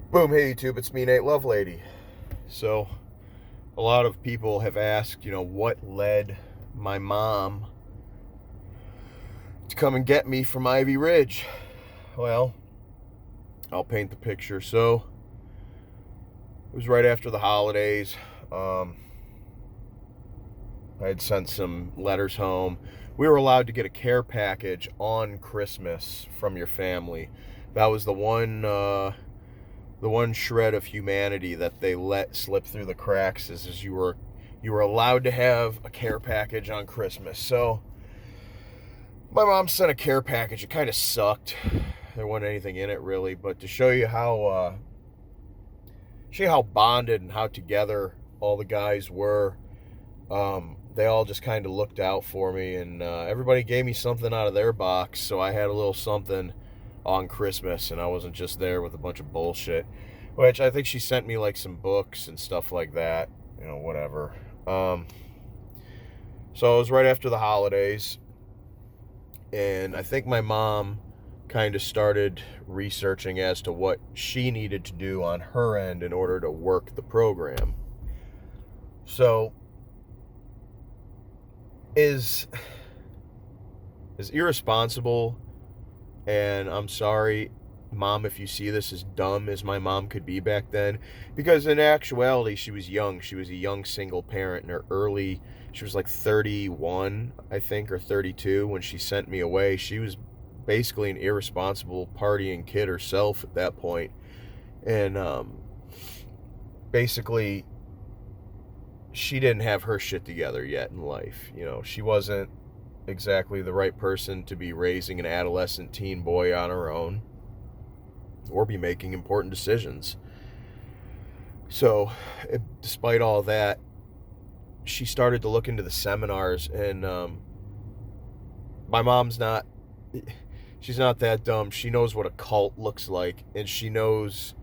Boom, hey YouTube, it's me, Nate Lovelady. So, a lot of people have asked, what led my mom to come and get me from Ivy Ridge. Well, I'll paint the picture. So, it was right after the holidays. I had sent some letters home. We were allowed to get a care package on Christmas from your family. That was the one shred of humanity that they let slip through the cracks is you were allowed to have a care package on Christmas. So my mom sent a care package. It kind of sucked. There wasn't anything in it really, but to show you how bonded and how together all the guys were, they all just kind of looked out for me, and everybody gave me something out of their box, so I had a little something on Christmas, and I wasn't just there with a bunch of bullshit. Which I think she sent me like some books and stuff like that, whatever. So it was right after the holidays, and I think my mom kind of started researching as to what she needed to do on her end in order to work the program. So is irresponsible, and I'm sorry, Mom, if you see this, as dumb as my mom could be back then, because in actuality she was young. She was a young single parent in her early, she was like 31, I think, or 32 when she sent me away. She was basically an irresponsible partying kid herself at that point. And basically she didn't have her shit together yet in life. She wasn't exactly the right person to be raising an adolescent teen boy on her own or be making important decisions. So, despite all that, she started to look into the seminars, and my mom's she's not that dumb. She knows what a cult looks like, and she knows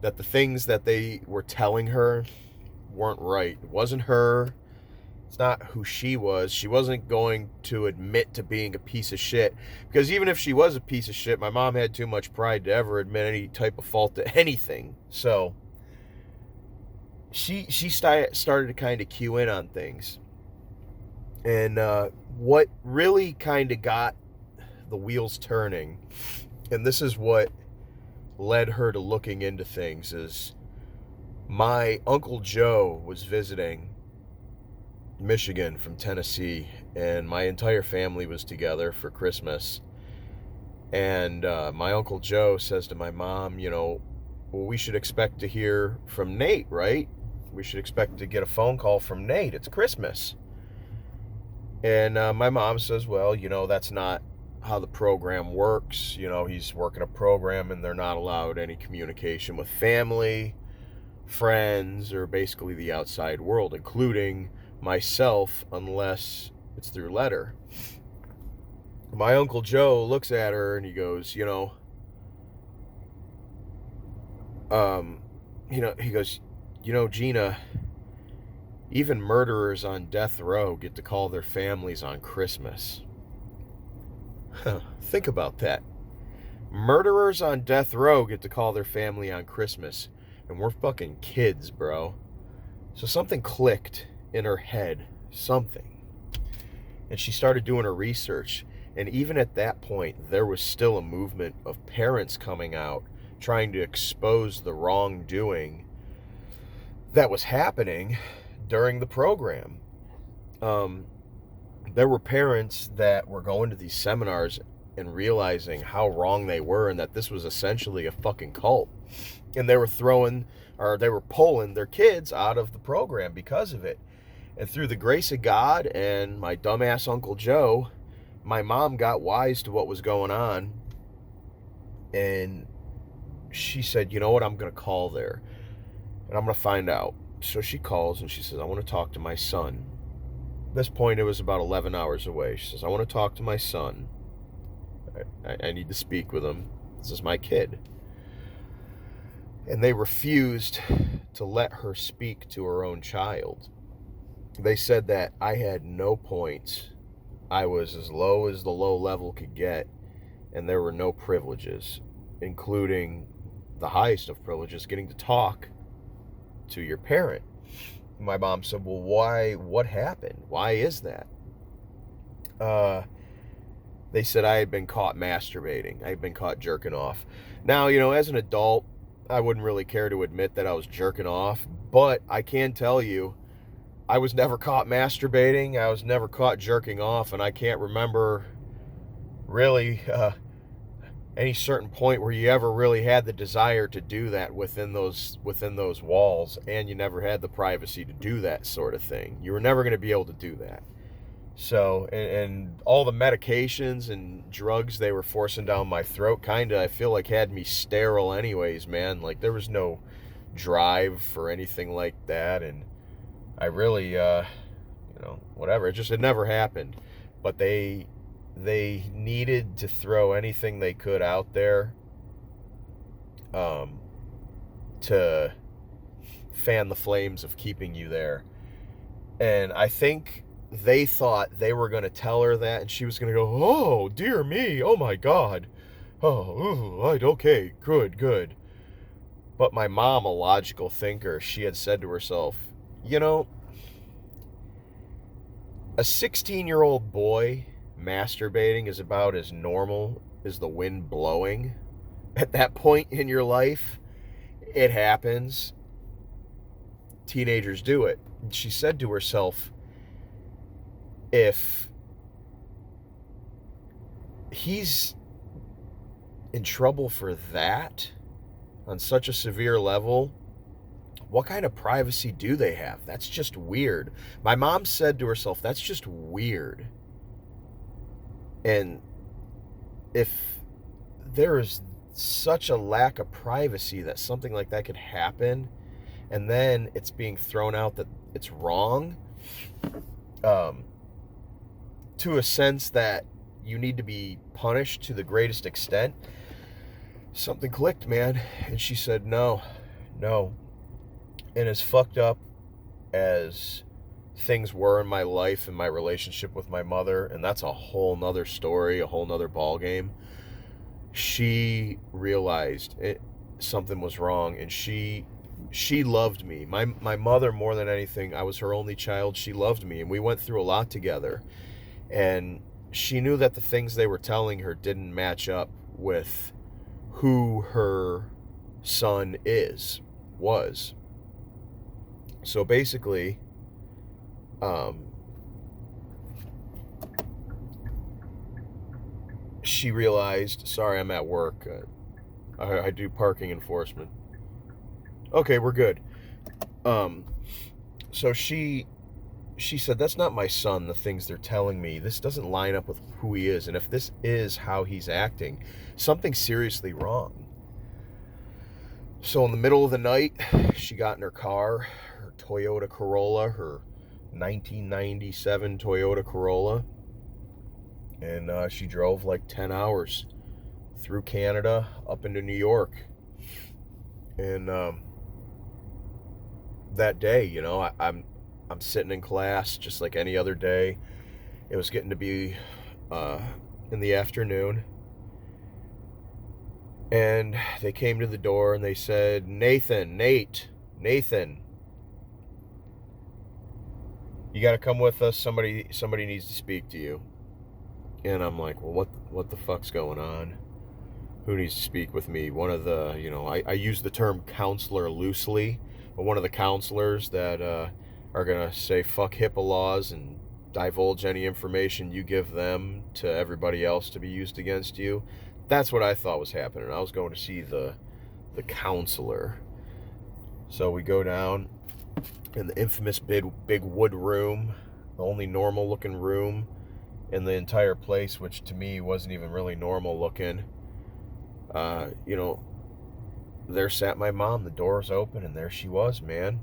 that the things that they were telling her weren't right. It wasn't her. It's not who she was. She wasn't going to admit to being a piece of shit. Because even if she was a piece of shit, my mom had too much pride to ever admit any type of fault to anything. So she started to kind of cue in on things. And what really kind of got the wheels turning, and this is what led her to looking into things, is my Uncle Joe was visiting Michigan from Tennessee, and my entire family was together for Christmas. And my Uncle Joe says to my mom, well, we should expect to hear from Nate, right? We should expect to get a phone call from Nate. It's Christmas. And my mom says, well, that's not how the program works. He's working a program, and they're not allowed any communication with family, friends, or basically the outside world, including myself, unless it's through letter. My Uncle Joe looks at her and he goes, he goes, Gina, even murderers on death row get to call their families on Christmas. Think about that. Murderers on death row get to call their family on Christmas, and we're fucking kids, bro. So something clicked in her head, something. And she started doing her research. And even at that point, there was still a movement of parents coming out trying to expose the wrongdoing that was happening during the program. There were parents that were going to these seminars and realizing how wrong they were, and that this was essentially a fucking cult. And they were pulling their kids out of the program because of it. And through the grace of God and my dumbass Uncle Joe, my mom got wise to what was going on. And she said, you know what, I'm going to call there. And I'm going to find out. So she calls and she says, I want to talk to my son. At this point, it was about 11 hours away. She says, I want to talk to my son. I need to speak with him. This is my kid. And they refused to let her speak to her own child. They said that I had no points. I was as low as the low level could get, and there were no privileges, including the highest of privileges, getting to talk to your parent. My mom said, well, why? What happened? Why is that? They said I had been caught masturbating. I had been caught jerking off. Now, as an adult, I wouldn't really care to admit that I was jerking off, but I can tell you, I was never caught masturbating. I was never caught jerking off, and I can't remember really any certain point where you ever really had the desire to do that within those walls, and you never had the privacy to do that sort of thing. You were never going to be able to do that. So, and all the medications and drugs they were forcing down my throat kind of, I feel like, had me sterile anyways, man. Like, there was no drive for anything like that, and I really, whatever. It never happened. But they needed to throw anything they could out there to fan the flames of keeping you there. And I think they thought they were going to tell her that, and she was going to go, oh, dear me, oh my God. Okay, good. But my mom, a logical thinker, she had said to herself, a 16-year-old boy masturbating is about as normal as the wind blowing. At that point in your life, it happens. Teenagers do it. And she said to herself, if he's in trouble for that on such a severe level, what kind of privacy do they have? That's just weird. My mom said to herself, that's just weird. And if there is such a lack of privacy that something like that could happen, and then it's being thrown out that it's wrong, to a sense that you need to be punished to the greatest extent, something clicked, man. And she said, no. And as fucked up as things were in my life and my relationship with my mother, and that's a whole nother story, a whole nother ball game, she realized something was wrong, and she loved me. My mother, more than anything, I was her only child. She loved me, and we went through a lot together. And she knew that the things they were telling her didn't match up with who her son was. So basically, she realized, sorry, I'm at work. I do parking enforcement. Okay, we're good. So she said, that's not my son, the things they're telling me. This doesn't line up with who he is. And if this is how he's acting, something's seriously wrong. So in the middle of the night, she got in her car, her Toyota Corolla, her 1997 Toyota Corolla, and she drove like 10 hours through Canada up into New York. And that day, I'm sitting in class just like any other day. It was getting to be in the afternoon, and they came to the door and they said, Nathan, you got to come with us. Somebody needs to speak to you. And I'm like, well, what the fuck's going on? Who needs to speak with me? One of the, I use the term counselor loosely, but one of the counselors that are going to say fuck HIPAA laws and divulge any information you give them to everybody else to be used against you. That's what I thought was happening. I was going to see the counselor. So we go down in the infamous big wood room, the only normal looking room in the entire place, which to me wasn't even really normal looking. There sat my mom. The door's open, and there she was, man.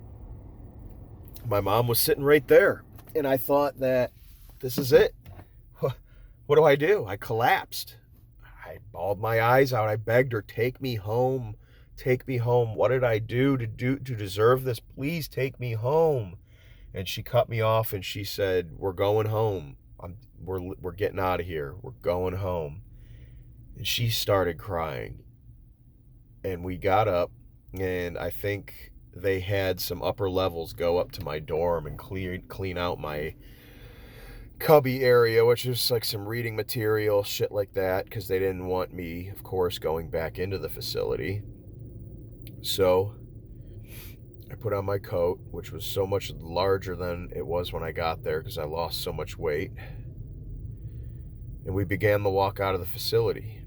My mom was sitting right there, and I thought that this is it. What do I do? I collapsed. I bawled my eyes out. I begged her, take me home. What did I do to deserve this? Please take me home. And she cut me off, and she said, we're going home. We're getting out of here. We're going home. And she started crying. And we got up, and I think they had some upper levels go up to my dorm and clean out my cubby area, which is like some reading material, shit like that, because they didn't want me, of course, going back into the facility. So I put on my coat, which was so much larger than it was when I got there because I lost so much weight. And we began the walk out of the facility.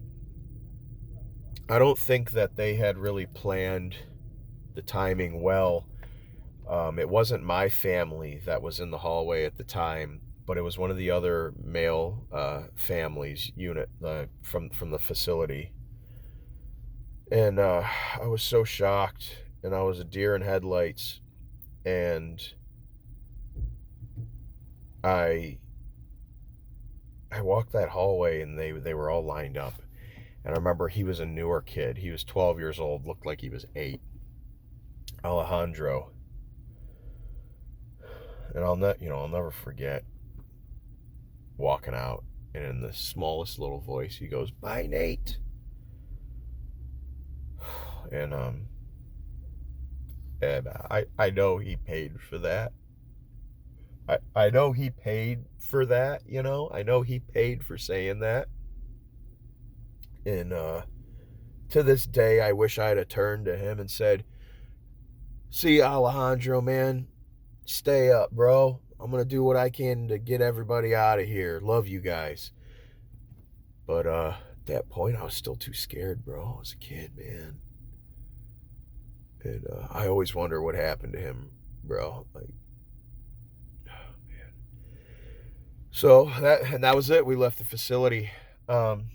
I don't think that they had really planned the timing well. It wasn't my family that was in the hallway at the time, but it was one of the other male families unit from the facility. And I was so shocked, and I was a deer in headlights, and I walked that hallway, and they were all lined up. And I remember he was a newer kid. He was 12 years old, looked like he was 8. Alejandro. And I'll never forget walking out, and in the smallest little voice he goes, "Bye, Nate." And I know he paid for that. I know he paid for that, you know. I know he paid for saying that. And to this day, I wish I'd have turned to him and said, "See, Alejandro, man, stay up, bro. I'm going to do what I can to get everybody out of here. Love you guys." But at that point, I was still too scared, bro. I was a kid, man. And I always wonder what happened to him, bro. Like, oh, man. So that was it. We left the facility. And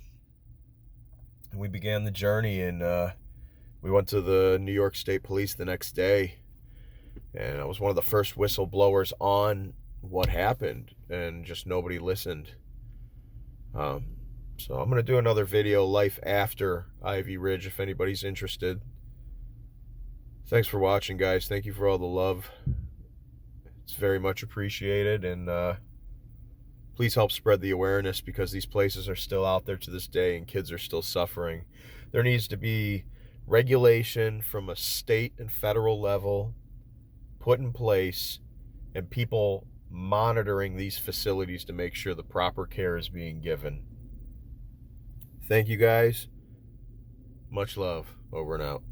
we began the journey, and we went to the New York State Police the next day. And I was one of the first whistleblowers on what happened, and just nobody listened. So I'm going to do another video, Life After Ivy Ridge, if anybody's interested. Thanks for watching, guys. Thank you for all the love. It's very much appreciated, and please help spread the awareness, because these places are still out there to this day, and kids are still suffering. There needs to be regulation from a state and federal level put in place, and people monitoring these facilities to make sure the proper care is being given. Thank you, guys. Much love. Over and out.